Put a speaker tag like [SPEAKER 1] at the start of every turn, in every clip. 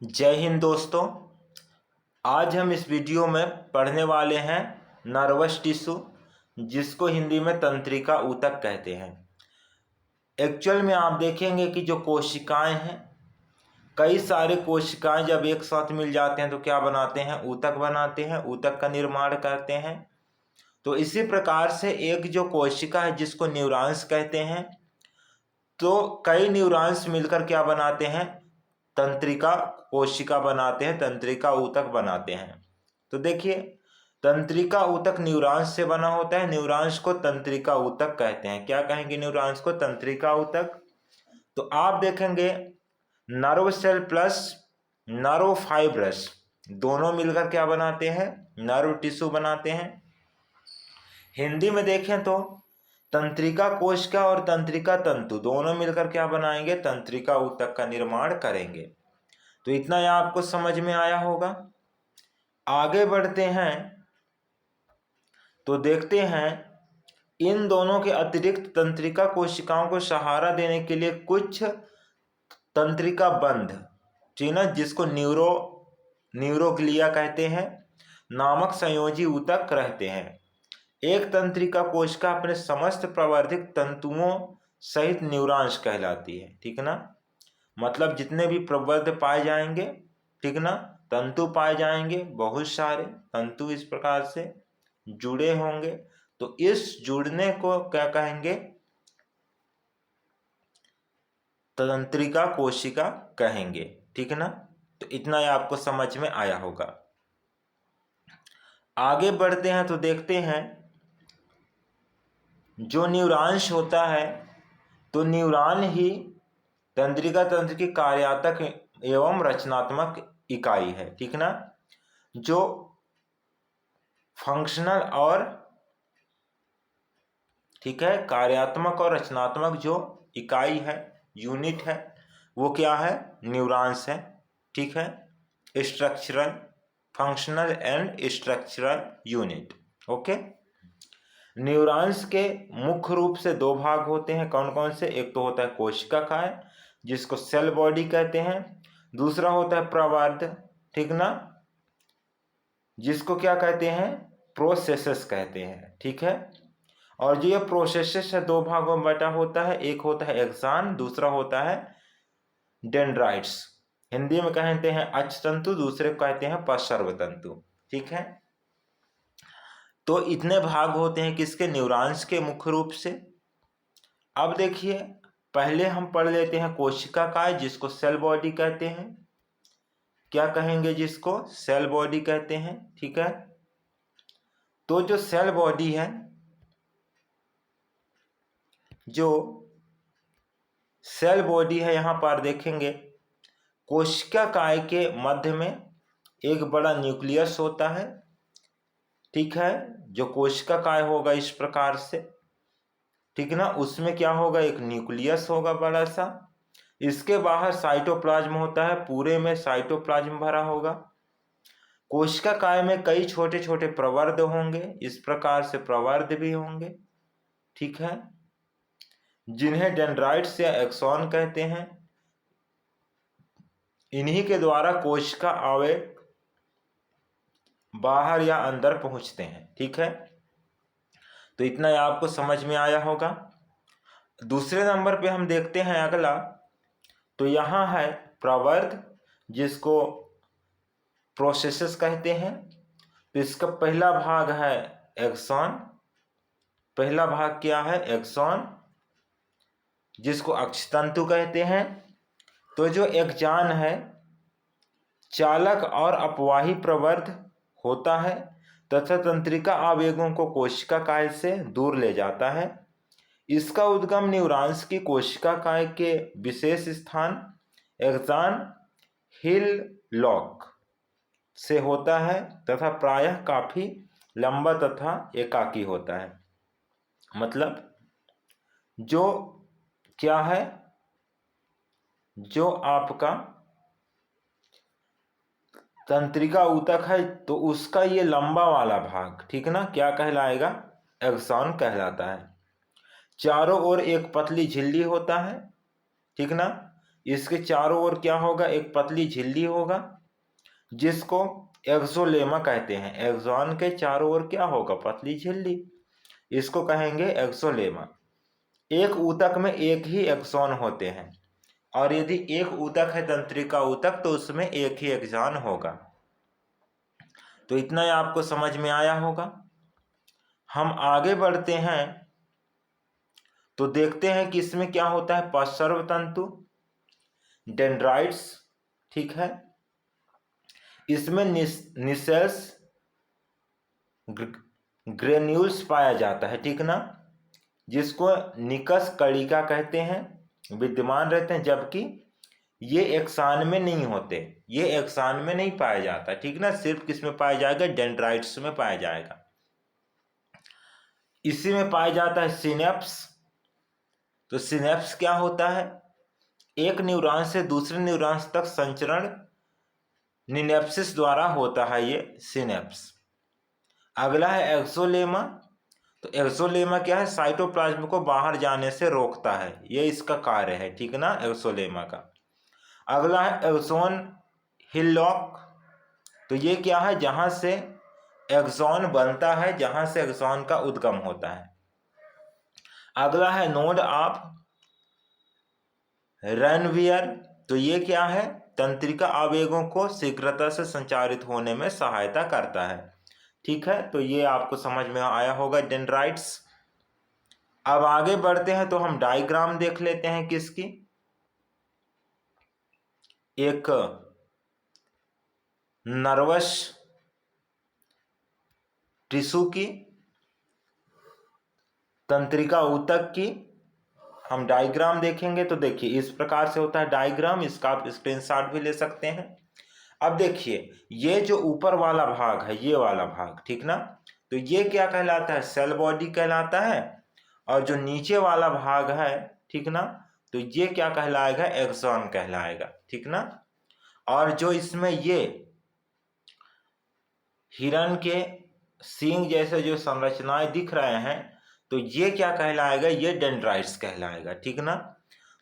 [SPEAKER 1] जय हिंद दोस्तों। आज हम इस वीडियो में पढ़ने वाले हैं नर्वस टिश्यू, जिसको हिंदी में तंत्रिका ऊतक कहते हैं। एक्चुअल में आप देखेंगे कि जो कोशिकाएं हैं, कई सारे कोशिकाएं जब एक साथ मिल जाते हैं तो क्या बनाते हैं? ऊतक बनाते हैं, ऊतक का निर्माण करते हैं। तो इसी प्रकार से एक जो कोशिका है जिसको न्यूरॉन्स कहते हैं, तो कई न्यूरॉन्स मिलकर क्या बनाते हैं? तंत्रिका कोशिका बनाते हैं, तंत्रिका ऊतक बनाते हैं। तो देखिए, तंत्रिका ऊतक न्यूरॉन्स से बना होता है, न्यूरॉन्स को तंत्रिका ऊतक कहते हैं। क्या कहेंगे? न्यूरॉन्स को तंत्रिका ऊतक। तो आप देखेंगे nerve cell plus nerve fibres दोनों मिलकर क्या बनाते हैं? नर्व टिश्यू बनाते हैं। हिंदी में देखें तो तंत्रिका कोशिका और तंत्रिका तंतु दोनों मिलकर क्या बनाएंगे? तंत्रिका ऊतक का निर्माण करेंगे। तो इतना यह आपको समझ में आया होगा। आगे बढ़ते हैं तो देखते हैं इन दोनों के अतिरिक्त तंत्रिका कोशिकाओं को सहारा देने के लिए कुछ तंत्रिका बंध, ठीक ना, जिसको न्यूरोग्लिया कहते हैं, नामक संयोजी ऊतक रहते हैं। एक तंत्रिका कोशिका अपने समस्त प्रवर्धित तंतुओं सहित न्यूरॉन्स कहलाती है, ठीक ना। मतलब जितने भी प्रवर्ध पाए जाएंगे, ठीक ना, तंतु पाए जाएंगे, बहुत सारे तंतु इस प्रकार से जुड़े होंगे, तो इस जुड़ने को क्या कहेंगे? तंत्रिका कोशिका कहेंगे, ठीक ना। तो इतना ही आपको समझ में आया होगा। आगे बढ़ते हैं तो देखते हैं जो न्यूरॉन्स होता है, तो न्यूरॉन ही तंत्रिका तंत्र की कार्यात्मक एवं रचनात्मक इकाई है, ठीक ना। जो फंक्शनल और, ठीक है, कार्यात्मक और रचनात्मक जो इकाई है, यूनिट है, वो क्या है? न्यूरॉन्स है, ठीक है। Structural, functional and structural unit. Okay. Neurons के मुख्य रूप से दो भाग होते हैं। कौन कौन से? एक तो होता है कोशिका काय, जिसको सेल बॉडी कहते हैं। दूसरा होता है प्रवर्ध, ठीक ना, जिसको क्या कहते हैं? प्रोसेसेस कहते हैं, ठीक है। और जो ये प्रोसेसेस है दो भागों में बटा होता है। एक होता है एक्सॉन, दूसरा होता है डेंड्राइट्स। हिंदी में कहते हैं अक्षतंतु, दूसरे को कहते हैं पश्चर्व तंतु, ठीक है। तो इतने भाग होते हैं किसके? न्यूरॉन्स के मुख्य रूप से। अब देखिए, पहले हम पढ़ लेते हैं कोशिका काय, जिसको सेल बॉडी कहते हैं। क्या कहेंगे? जिसको सेल बॉडी कहते हैं, ठीक है। तो जो सेल बॉडी है, जो सेल बॉडी है, यहां पर देखेंगे कोशिका काय के मध्य में एक बड़ा न्यूक्लियस होता है, ठीक है। जो कोशिका काय होगा इस प्रकार से, ठीक ना, उसमें क्या होगा? एक न्यूक्लियस होगा बड़ा सा। इसके बाहर साइटोप्लाज्म होता है, पूरे में साइटोप्लाज्म भरा होगा। कोशिका काय में कई छोटे छोटे प्रवर्ध होंगे, इस प्रकार से प्रवर्ध भी होंगे, ठीक है, जिन्हें डेंड्राइट्स या एक्सॉन कहते हैं। इन्हीं के द्वारा कोशिका आवेग बाहर या अंदर पहुंचते हैं, ठीक है। तो इतना ही आपको समझ में आया होगा। दूसरे नंबर पे हम देखते हैं अगला, तो यहाँ है प्रवर्ध, जिसको प्रोसेसेस कहते हैं। तो इसका पहला भाग है एक्सॉन। पहला भाग क्या है? एक्सॉन, जिसको अक्षतंतु कहते हैं। तो जो एक्सॉन है, चालक और अपवाही प्रवर्ध होता है तथा तंत्रिका आवेगों को कोशिका काय से दूर ले जाता है। इसका उद्गम न्यूरॉन्स की कोशिका काय के विशेष स्थान एक्सॉन हिल-लॉक से होता है तथा प्रायः काफी लंबा तथा एकाकी होता है। मतलब जो क्या है, जो आपका तंत्रिका ऊतक है, तो उसका ये लंबा वाला भाग, ठीक ना, क्या कहलाएगा? एक्सॉन कहलाता है। चारों ओर एक पतली झिल्ली होता है, ठीक ना, इसके चारों ओर क्या होगा, एक पतली झिल्ली होगा जिसको एक्सोलेमा कहते हैं। एक्सॉन के चारों ओर क्या होगा, पतली झिल्ली, इसको कहेंगे एक्सोलेमा। एक ऊतक में एक ही एक्सॉन होते हैं, और यदि एक ऊतक है तंत्रिका ऊतक तो उसमें एक ही एक्सॉन होगा। तो इतना ही आपको समझ में आया होगा। हम आगे बढ़ते हैं तो देखते हैं कि इसमें क्या होता है। पश्चर्व तंतु, डेंड्राइट्स, ठीक है, इसमें निसेल्स ग्रेन्यूल्स पाया जाता है, ठीक ना, जिसको निकस कणिका कहते हैं, विद्यमान रहते हैं, जबकि ये एक्सान में नहीं होते, ये एक्सान में नहीं पाया जाता, ठीक ना, सिर्फ किस में पाया जाएगा, डेंड्राइट्स में पाया जाएगा। इसी में पाया जाता है सिनेप्स। तो सिनेप्स क्या होता है, एक न्यूरॉन से दूसरे न्यूरॉन तक संचरण निनेप्सिस द्वारा होता है ये सिनेप्स। अगला है एक्सोलेमा। तो एक्सोलेमा क्या है, साइटोप्लाज्म को बाहर जाने से रोकता है, ये इसका कार्य है, ठीक ना, एक्सोलेमा का। अगला है एक्सोन हिलॉक। तो ये क्या है, जहां से एक्सॉन बनता है, जहां से एक्सॉन का उद्गम होता है। अगला है नोड ऑफ रेनवियर। तो ये क्या है, तंत्रिका आवेगों को शीघ्रता से संचारित होने में सहायता करता है, ठीक है। तो ये आपको समझ में आया होगा डेंड्राइट्स। अब आगे बढ़ते हैं तो हम डायग्राम देख लेते हैं किसकी, एक नर्वस टिश्यू की, तंत्रिका ऊतक की हम डायग्राम देखेंगे। तो देखिए इस प्रकार से होता है डायग्राम, इसका आप स्क्रीनशॉट भी ले सकते हैं। अब देखिए ये जो ऊपर वाला भाग है, ये वाला भाग, ठीक ना, तो ये क्या कहलाता है, सेल बॉडी कहलाता है। और जो नीचे वाला भाग है, ठीक ना, तो ये क्या कहलाएगा, एक्सॉन कहलाएगा, ठीक ना। और जो इसमें ये हिरण के सींग जैसे जो संरचनाएं दिख रहे हैं, तो ये क्या कहलाएगा, ये डेंड्राइट्स कहलाएगा, ठीक ना।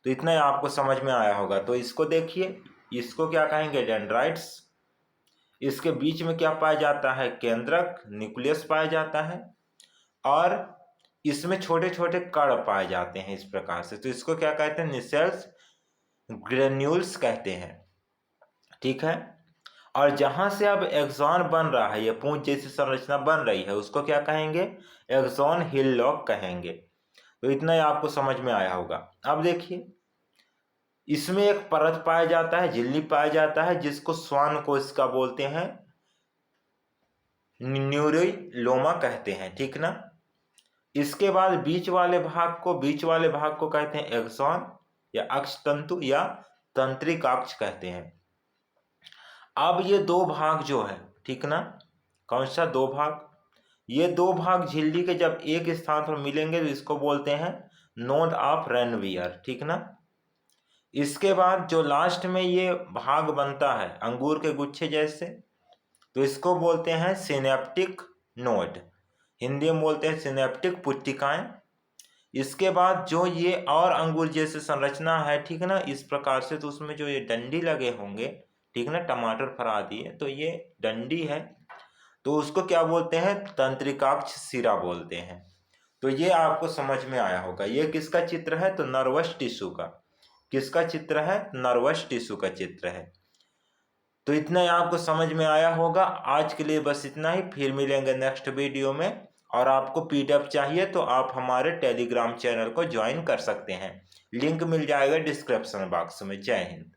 [SPEAKER 1] तो इतना ही आपको समझ में आया होगा। तो इसको देखिए, इसको क्या कहेंगे, डेंड्राइट्स। इसके बीच में क्या पाया जाता है, केंद्रक, न्यूक्लियस पाया जाता है, और इसमें छोटे छोटे कण पाए जाते हैं इस प्रकार से। तो इसको क्या कहते हैं, निसेल्स ग्रेन्यूल्स कहते हैं, ठीक है। और जहां से अब एक्सॉन बन रहा है, ये पूंछ जैसी संरचना बन रही है, उसको क्या कहेंगे, एक्सॉन हिलॉक कहेंगे। तो इतना ही आपको समझ में आया होगा। अब देखिए इसमें एक परत पाया जाता है, झिल्ली पाया जाता है, जिसको श्वान कोशिका बोलते हैं, न्यूरोलोमा कहते हैं, ठीक ना। इसके बाद बीच वाले भाग को कहते हैं एक्सॉन या अक्षतंतु या तंत्रिक अक्ष कहते हैं। अब ये दो भाग जो है, ठीक ना, कौन सा, दो भाग, ये दो भाग झिल्ली के जब एक स्थान पर मिलेंगे तो इसको बोलते हैं नोड ऑफ रेनवियर, ठीक ना। इसके बाद जो लास्ट में ये भाग बनता है अंगूर के गुच्छे जैसे, तो इसको बोलते हैं सिनेप्टिक नोड, हिंदी में बोलते हैं सिनेप्टिक पुट्टिकाएं। इसके बाद जो ये और अंगूर जैसे संरचना है, ठीक ना, इस प्रकार से, तो उसमें जो ये डंडी लगे होंगे, ठीक ना, टमाटर फरा दिए, तो ये डंडी है, तो उसको क्या बोलते हैं, तंत्रिकाक्ष सिरा बोलते हैं। तो ये आपको समझ में आया होगा। ये किसका चित्र है, तो नर्वस टिश्यू का। किसका चित्र है, नर्वस टिश्यू का चित्र है। तो इतना ही आपको समझ में आया होगा। आज के लिए बस इतना ही, फिर मिलेंगे नेक्स्ट वीडियो में। और आपको पीडीएफ चाहिए तो आप हमारे टेलीग्राम चैनल को ज्वाइन कर सकते हैं, लिंक मिल जाएगा डिस्क्रिप्शन बॉक्स में। जय हिंद।